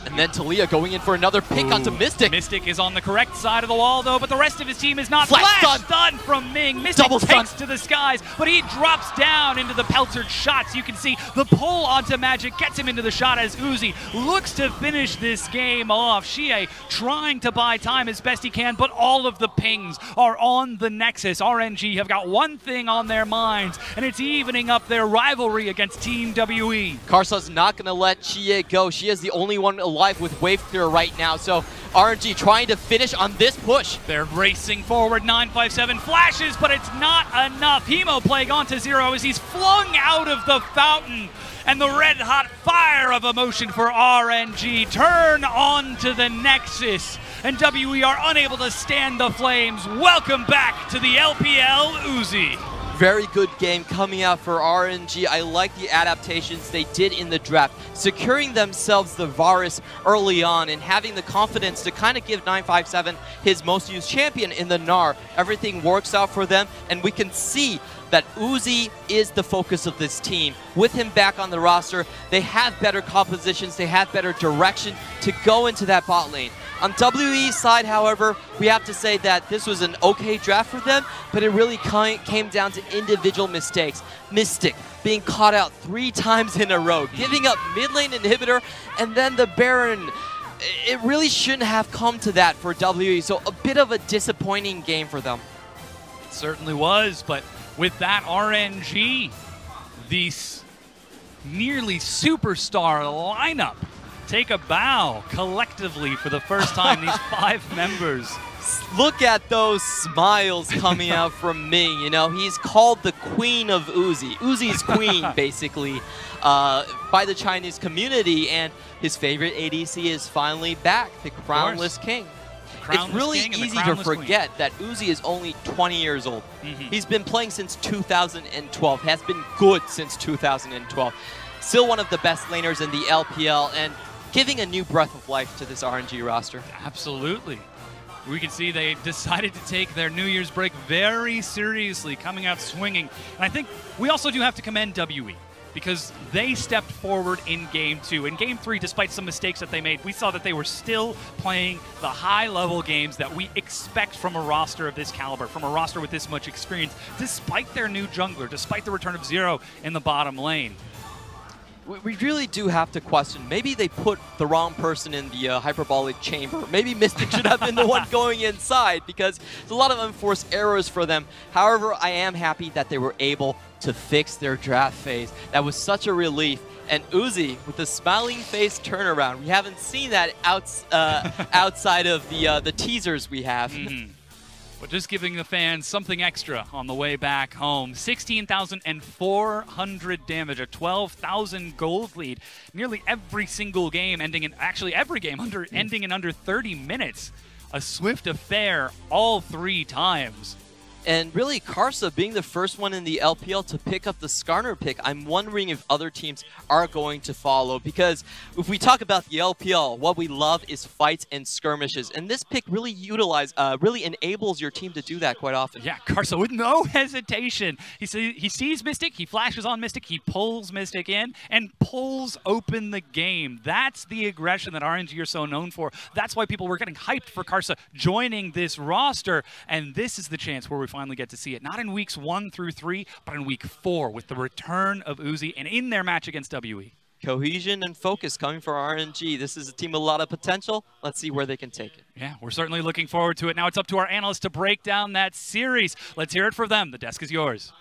And then Taliyah going in for another pick onto Mystic. Mystic is on the correct side of the wall, though, but the rest of his team is not. Flash stun from Ming. Mystic Double takes stun to the skies, but he drops down into the peltered shots. You can see the pull onto Magic gets him into the shot as Uzi looks to finish this game off. Xiye trying to buy time as best he can, but all of the pings are on the Nexus. RNG have got one thing on their minds, and it's evening up their rivalry against Team WE. Karsa's not going to let Xiye go. She is the only one alive with wave clear right now, so RNG trying to finish on this push. They're racing forward, 957 flashes, but it's not enough. Hemo Plague onto 0 as he's flung out of the fountain, and the red-hot fire of emotion for RNG turn on to the Nexus, and WE are unable to stand the flames. Welcome back to the LPL Uzi. Very good game coming out for RNG. I like the adaptations they did in the draft, securing themselves the Varus early on and having the confidence to kind of give 957 his most used champion in the Gnar. Everything works out for them, and we can see that Uzi is the focus of this team. With him back on the roster, they have better compositions, they have better direction to go into that bot lane. On WE's side, however, we have to say that this was an okay draft for them, but it really came down to individual mistakes. Mystic being caught out 3 times in a row, giving up mid lane inhibitor, and then the Baron. It really shouldn't have come to that for WE, so a bit of a disappointing game for them. It certainly was, but with that RNG, the nearly superstar lineup take a bow collectively for the first time, these 5 members. Look at those smiles coming out from Ming. You know, he's called the Queen of Uzi. Uzi's queen, basically, by the Chinese community, and his favorite ADC is finally back, the Crownless King. It's really easy to forget that Uzi is only 20 years old. He's been playing since 2012, has been good since 2012. Still one of the best laners in the LPL, and giving a new breath of life to this RNG roster. Absolutely. We can see they decided to take their New Year's break very seriously, coming out swinging. And I think we also do have to commend WE, because they stepped forward in Game 2. In Game 3, despite some mistakes that they made, we saw that they were still playing the high-level games that we expect from a roster of this caliber, from a roster with this much experience, despite their new jungler, despite the return of 0 in the bottom lane. we really do have to question. Maybe they put the wrong person in the hyperbolic chamber. Maybe Mystic should have been the one going inside, because there's a lot of unforced errors for them. However, I am happy that they were able to fix their draft phase. That was such a relief. And Uzi with the smiling face turnaround. We haven't seen that outside of the teasers we have. Well, just giving the fans something extra on the way back home. 16,400 damage, a 12,000 gold lead. Nearly every single game ending in, actually every game ending in under 30 minutes. A swift affair all 3 times. And really, Karsa being the first one in the LPL to pick up the Skarner pick, I'm wondering if other teams are going to follow. Because if we talk about the LPL, what we love is fights and skirmishes. And this pick really really enables your team to do that quite often. Yeah, Karsa with no hesitation. He sees Mystic, he flashes on Mystic, he pulls Mystic in, and pulls open the game. That's the aggression that RNG are so known for. That's why people were getting hyped for Karsa joining this roster. And this is the chance where we finally get to see it. Not in weeks 1 through 3, but in week 4 with the return of Uzi and in their match against WE. Cohesion and focus coming for RNG. This is a team with a lot of potential. Let's see where they can take it. Yeah, we're certainly looking forward to it. Now it's up to our analysts to break down that series. Let's hear it from them. The desk is yours.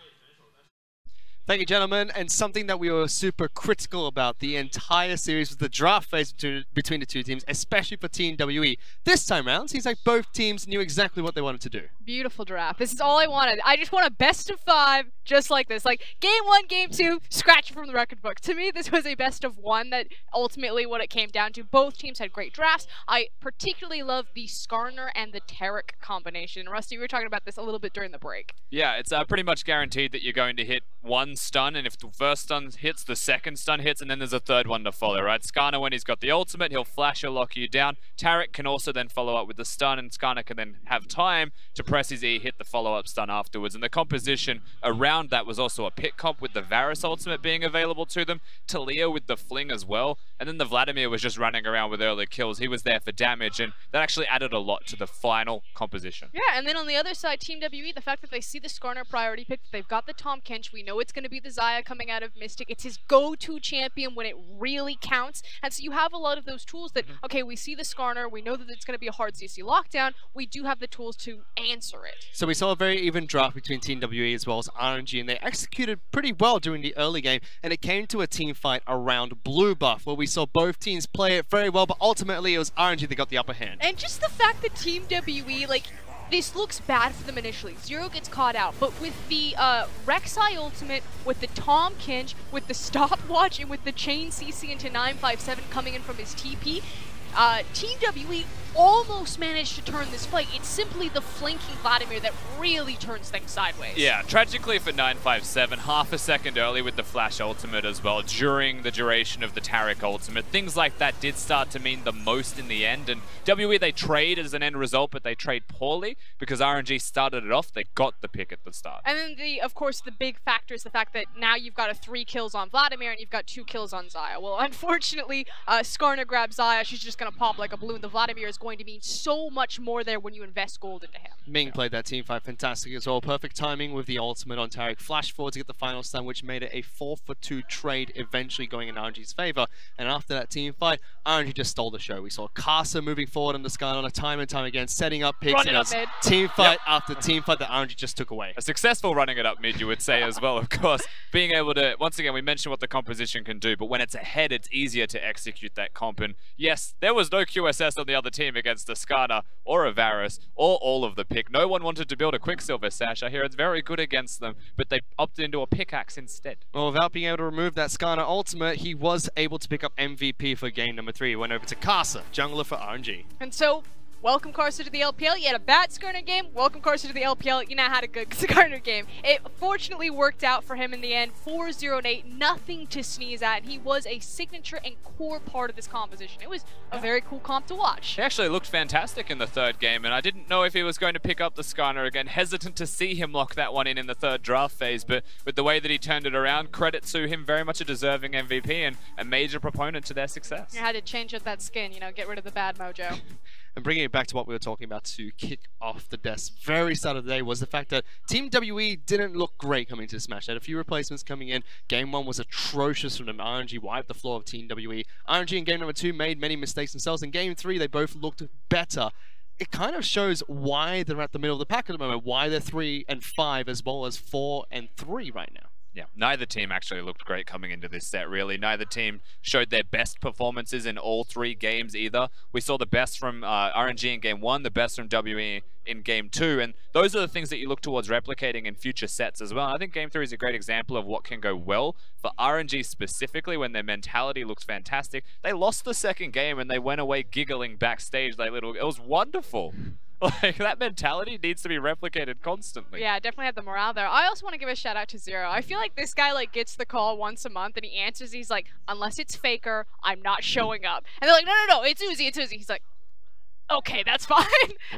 Thank you, gentlemen. And something that we were super critical about the entire series was the draft phase between the two teams, especially for Team WE. This time around, seems like both teams knew exactly what they wanted to do. Beautiful draft. This is all I wanted. I just want a best of 5, just like this. Like, game 1, game 2, scratch it from the record book. To me, this was a best of 1 that ultimately what it came down to. Both teams had great drafts. I particularly love the Skarner and the Taric combination. Rusty, we were talking about this a little bit during the break. Yeah, it's pretty much guaranteed that you're going to hit one stun, and if the first stun hits, the second stun hits, and then there's a third one to follow, right? Skarner, when he's got the ultimate, he'll flash or lock you down. Taric can also then follow up with the stun, and Skarner can then have time to press his E, hit the follow-up stun afterwards. And the composition around that was also a pit comp with the Varus ultimate being available to them, Taliyah with the fling as well, and then the Vladimir was just running around with early kills. He was there for damage, and that actually added a lot to the final composition. Yeah, and then on the other side, Team WE, the fact that they see the Skarner priority pick, they've got the Tahm Kench, we know it's going to be the Xayah coming out of Mystic. It's his go-to champion when it really counts. And so you have a lot of those tools that, okay, we see the Skarner, we know that it's going to be a hard CC lockdown, we do have the tools to answer it. So we saw a very even draft between Team WE as well as RNG, and they executed pretty well during the early game, and it came to a team fight around blue buff, where we saw both teams play it very well, but ultimately it was RNG that got the upper hand. And just the fact that Team WE, like, this looks bad for them initially. Zero gets caught out, but with the Rek'Sai ultimate, with the Tahm Kench, with the stopwatch, and with the chain CC into 957 coming in from his TP, Team WE almost managed to turn this fight. It's simply the flanking Vladimir that really turns things sideways. Yeah, tragically for 957, half a second early with the flash ultimate as well during the duration of the Taric ultimate. Things like that did start to mean the most in the end, and WE, they trade as an end result, but they trade poorly because RNG started it off. They got the pick at the start. And then, of course, the big factor is the fact that now you've got 3 kills on Vladimir and you've got 2 kills on Xayah. Well, unfortunately, Skarner grabs Xayah. She's just going to pop like a balloon. The Vladimir is going to mean so much more there when you invest gold into him. Ming played that team fight fantastic as well. Perfect timing with the ultimate on Taric. Flash forward to get the final stun, which made it a 4-for-2 trade, eventually going in RNG's favor. And after that team fight, RNG just stole the show. We saw Karsa moving forward on the Skarner time and time again, setting up picks. Running up mid. Team fight after team fight that RNG just took away. A successful running it up mid, you would say as well, of course. Being able to, once again, we mentioned what the composition can do, but when it's ahead, it's easier to execute that comp. And yes, there was no QSS on the other team against a Skarner or a Varus or all of the pick. No one wanted to build a Quicksilver Sash. I hear it's very good against them, but they opted into a pickaxe instead. Well, without being able to remove that Skarner ultimate, he was able to pick up MVP for game number 3. He went over to Karsa, jungler for RNG. And so, welcome Karsa to the LPL. You had a bad Skarner game. Welcome Karsa to the LPL. You now had a good Skarner game. It fortunately worked out for him in the end. 4-0-8, nothing to sneeze at. He was a signature and core part of this composition. It was a very cool comp to watch. He actually looked fantastic in the third game, and I didn't know if he was going to pick up the Skarner again. Hesitant to see him lock that one in the third draft phase, but with the way that he turned it around, credit to him, very much a deserving MVP and a major proponent to their success. You had to change up that skin, you know, get rid of the bad mojo. And bringing it back to what we were talking about to kick off the very start of the day was the fact that Team WE didn't look great coming to this match. They had a few replacements coming in. Game 1 was atrocious from them. RNG wiped the floor of Team WE. RNG in game number 2 made many mistakes themselves. In game 3, they both looked better. It kind of shows why they're at the middle of the pack at the moment, why they're 3 and 5 as well as 4 and 3 right now. Yeah, neither team actually looked great coming into this set, really. Neither team showed their best performances in all 3 games either. We saw the best from RNG in game 1, the best from WE in game 2, and those are the things that you look towards replicating in future sets as well. And I think game 3 is a great example of what can go well for RNG specifically when their mentality looks fantastic. They lost the second game and they went away giggling backstage like little... It was wonderful. Like, that mentality needs to be replicated constantly. Yeah, definitely had the morale there. I also want to give a shout out to Zero. I feel like this guy like gets the call once a month and he answers. He's like, unless it's FLICKR, I'm not showing up. And they're like, no, it's Uzi, it's Uzi. He's like, okay, that's fine.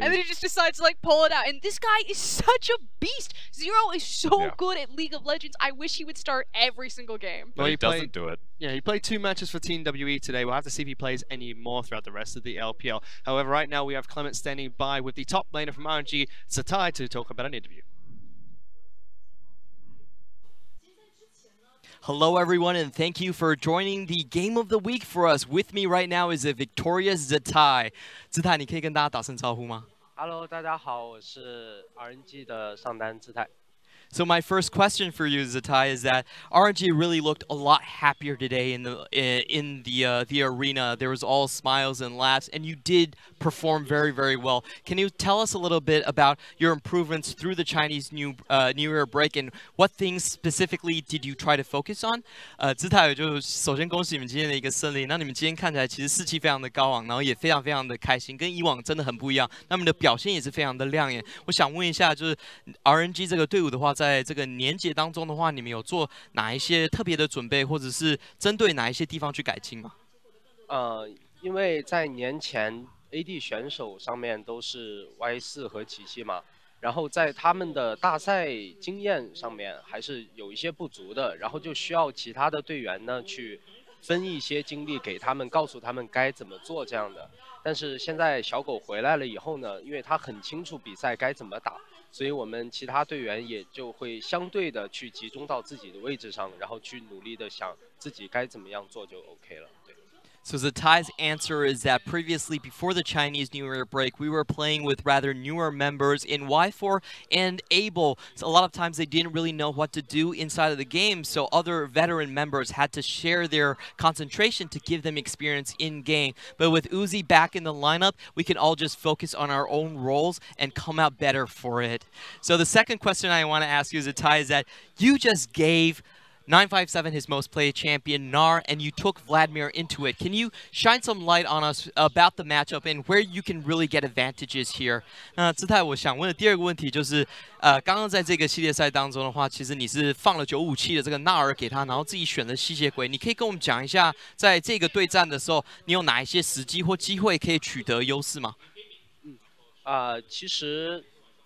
And then he just decides to like pull it out. And this guy is such a beast. Zero is so good at League of Legends. I wish he would start every single game. But he doesn't do it. Yeah, he played 2 matches for Team WE today. We'll have to see if he plays any more throughout the rest of the LPL. However, right now we have Clement standing by with the top laner from RNG, Zatai, to talk about an interview. Hello everyone, and thank you for joining the Game of the Week for us. With me right now is a victorious Zatai. Zatai, 你可以跟大家打声招呼吗？ Hello， 大家好，我是 RNG 的上单姿态。 So my first question for you, Zatai, is that RNG really looked a lot happier today in the arena. There was all smiles and laughs, and you did perform very, very well. Can you tell us a little bit about your improvements through the Chinese New Year break, and what things specifically did you try to focus on? 姿态就首先恭喜你们今天的一个胜利。那你们今天看起来其实士气非常的高昂，然后也非常非常的开心，跟以往真的很不一样。那么的表现也是非常的亮眼。我想问一下，就是 RNG 这个队伍的话，在这个年节当中的话，你们有做哪一些特别的准备，或者是针对哪一些地方去改进吗？因为在年前 AD 选手上面都是 Y4 和奇迹嘛，然后在他们的大赛经验上面还是有一些不足的，然后就需要其他的队员呢去分一些精力给他们，告诉他们该怎么做这样的。但是现在小狗回来了以后呢，因为他很清楚比赛该怎么打。 所以我们其他队员也就会相对的去集中到自己的位置上，然后去努力的想自己该怎么样做就 OK 了。对。 So Zatai's answer is that previously, before the Chinese New Year break, we were playing with rather newer members in Y4 and Able. So a lot of times they didn't really know what to do inside of the game, so other veteran members had to share their concentration to give them experience in-game. But with Uzi back in the lineup, we can all just focus on our own roles and come out better for it. So the second question I want to ask you, Zatai, is that you just gave 957 his most played champion, Gnar, and you took Vladimir into it. Can you shine some light on us about the matchup and where you can really get advantages here? 那姿态，我想问的第二个问题就是，刚刚在这个系列赛当中的话，其实你是放了957的这个纳尔给他，然后自己选了吸血鬼。你可以跟我们讲一下，在这个对战的时候，你有哪一些时机或机会可以取得优势吗？其实。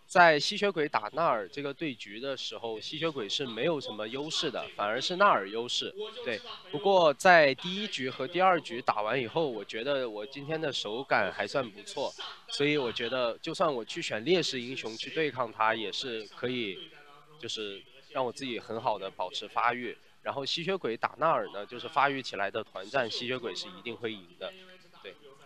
在吸血鬼打纳尔这个对局的时候，吸血鬼是没有什么优势的，反而是纳尔优势。对，不过在第1局和第2局打完以后，我觉得我今天的手感还算不错，所以我觉得就算我去选劣势英雄去对抗他，也是可以，就是让我自己很好的保持发育。然后吸血鬼打纳尔呢，就是发育起来的团战，吸血鬼是一定会赢的。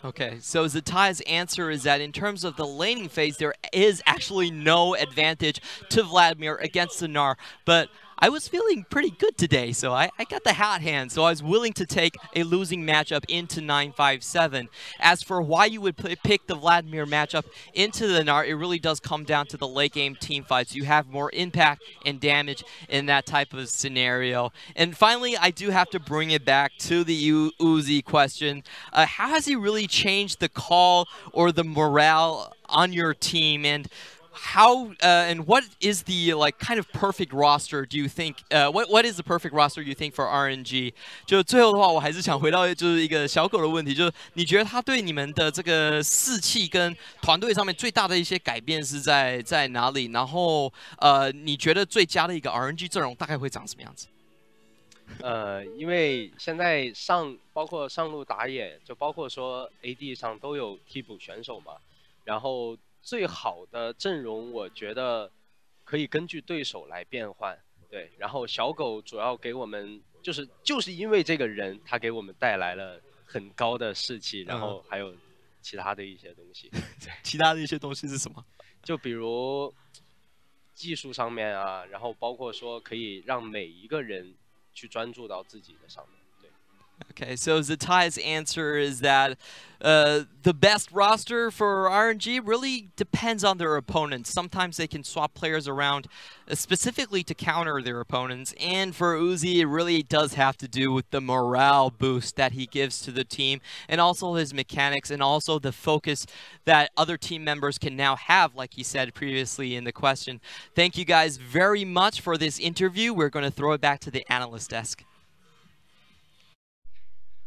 Okay, so Zatai's answer is that in terms of the laning phase, there is actually no advantage to Vladimir against the Gnar, but I was feeling pretty good today, so I got the hot hand, so I was willing to take a losing matchup into 957. As for why you would pick the Vladimir matchup into the Gnar, it really does come down to the late game team fights. You have more impact and damage in that type of scenario. And finally, I do have to bring it back to the Uzi question. How has he really changed the call or the morale on your team, and how and what is the kind of perfect roster do you think? What is the perfect roster you think for RNG? 就最后的话，我还是想回到就是一个小狗的问题，就是你觉得他对你们的这个士气跟团队上面最大的一些改变是在哪里？然后你觉得最佳的一个 RNG 阵容大概会长什么样子？因为现在包括上路打野，就包括说 AD 上都有替补选手嘛。然后最好的阵容，我觉得可以根据对手来变换。对，然后小狗主要给我们就是因为这个人，他给我们带来了很高的士气，然后还有其他的一些东西。其他的一些东西是什么？就比如技术上面啊，然后包括说可以让每一个人去专注到自己的上面。 Okay, so Xayah's answer is that the best roster for RNG really depends on their opponents. Sometimes they can swap players around specifically to counter their opponents. And for Uzi, it really does have to do with the morale boost that he gives to the team, and also his mechanics, and also the focus that other team members can now have, like he said previously in the question. Thank you guys very much for this interview. We're going to throw it back to the analyst desk.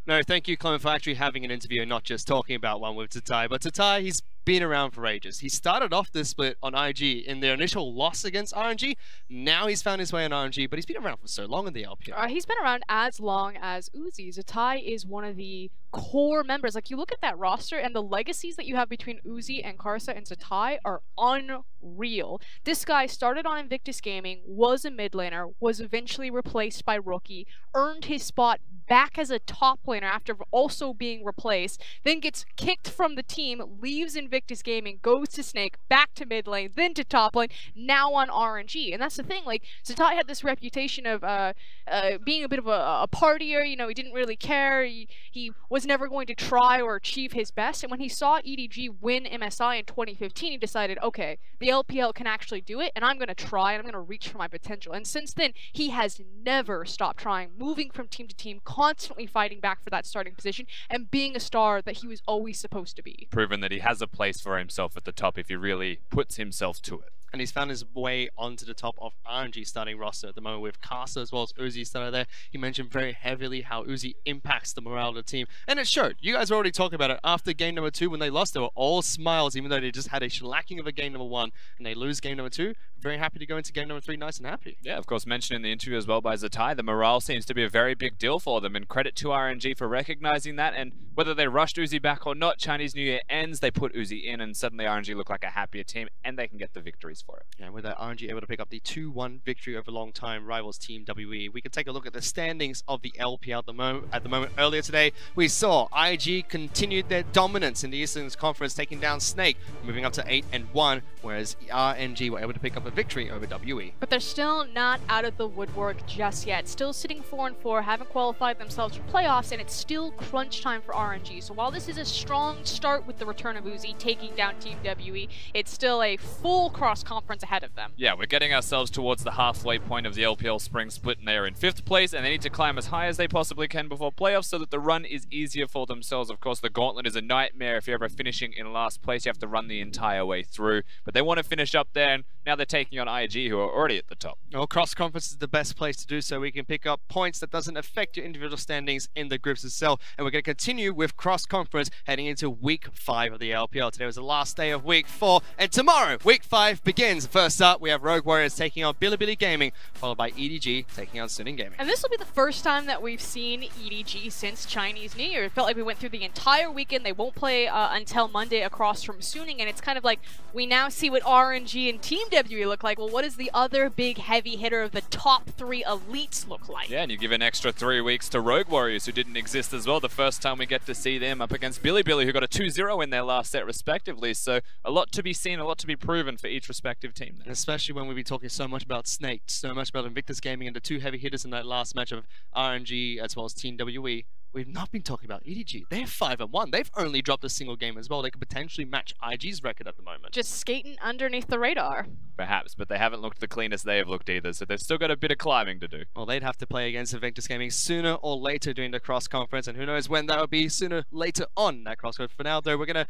No, thank you, Clement, for actually having an interview and not just talking about one with Tatai. But Tatai, he's been around for ages. He started off this split on IG in their initial loss against RNG. Now he's found his way on RNG, but he's been around for so long in the LPL. He's been around as long as Uzi. Tatai is one of the core members. Like, you look at that roster and the legacies that you have between Uzi and Karsa and Tatai are unreal. This guy started on Invictus Gaming, was a mid laner, was eventually replaced by Rookie, earned his spot back as a top laner after also being replaced, then gets kicked from the team, leaves Invictus Gaming, goes to Snake, back to mid lane, then to top lane, now on RNG. And that's the thing, like, Tatai had this reputation of being a bit of a partier, you know, he didn't really care, he was never going to try or achieve his best, and when he saw EDG win MSI in 2015, he decided, okay, the LPL can actually do it, and I'm going to try, and I'm going to reach for my potential. And since then, he has never stopped trying, moving from team to team, constantly fighting back for that starting position, and being a star that he was always supposed to be. Proven that he has a place for himself at the top if he really puts himself to it. And he's found his way onto the top of RNG starting roster at the moment with Karsa as well as Uzi started there. He mentioned very heavily how Uzi impacts the morale of the team. And it showed. You guys already talked about it. After game number 2, when they lost, they were all smiles, even though they just had a shellacking of a game number 1. And they lose game number 2. Very happy to go into game number 3 nice and happy. Yeah, of course, mentioned in the interview as well by Xayah, the morale seems to be a very big deal for them. And credit to RNG for recognizing that. And whether they rushed Uzi back or not, Chinese New Year ends, they put Uzi in, and suddenly RNG look like a happier team, and they can get the victories for it. Yeah, with that RNG able to pick up the 2-1 victory over long-time rivals Team WE. We can take a look at the standings of the LPL at the moment. Earlier today, we saw IG continued their dominance in the Eastern Conference, taking down Snake, moving up to 8-1, whereas RNG were able to pick up a victory over WE. But they're still not out of the woodwork just yet. Still sitting 4-4, haven't qualified themselves for playoffs, and it's still crunch time for RNG. So while this is a strong start with the return of Uzi taking down Team WE, it's still a full cross-conference ahead of them. Yeah, we're getting ourselves towards the halfway point of the LPL spring split, and they are in 5th place, and they need to climb as high as they possibly can before playoffs so that the run is easier for themselves. Of course, the gauntlet is a nightmare. If you're ever finishing in last place, you have to run the entire way through. But they want to finish up there, and now they're taking on IG, who are already at the top. Well, cross-conference is the best place to do so. We can pick up points that doesn't affect your individual standings in the groups itself. And we're going to continue with cross-conference heading into week 5 of the LPL. Today was the last day of week 4, and tomorrow, week 5 begins. First up, we have Rogue Warriors taking on Bilibili Gaming, followed by EDG taking on Suning Gaming. And this will be the first time that we've seen EDG since Chinese New Year. It felt like we went through the entire weekend. They won't play until Monday across from Suning, and it's kind of like we now see what RNG and Team WE look like. Well, what does the other big heavy hitter of the top 3 elites look like? Yeah, and you give an extra 3 weeks to Rogue Warriors, who didn't exist as well. The first time we get to see them up against Bilibili, who got a 2-0 in their last set respectively. So a lot to be seen, a lot to be proven for each respective team there. Especially when we be talking so much about Snake, so much about Invictus Gaming and the 2 heavy hitters in that last match of RNG as well as Team WE. We've not been talking about EDG. They're 5-1. They've only dropped a single game as well. They could potentially match IG's record at the moment. Just skating underneath the radar. Perhaps, but they haven't looked the cleanest they have looked either, so they've still got a bit of climbing to do. Well, they'd have to play against Invictus Gaming sooner or later during the cross-conference, and who knows when that will be sooner later on that cross-conference. For now, though, we're going to...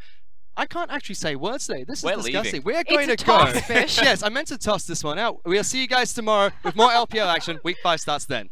I can't actually say words today. This is disgusting. We are going to go. Fish. Yes, I meant to toss this one out. We'll see you guys tomorrow with more LPL action. Week 5 starts then.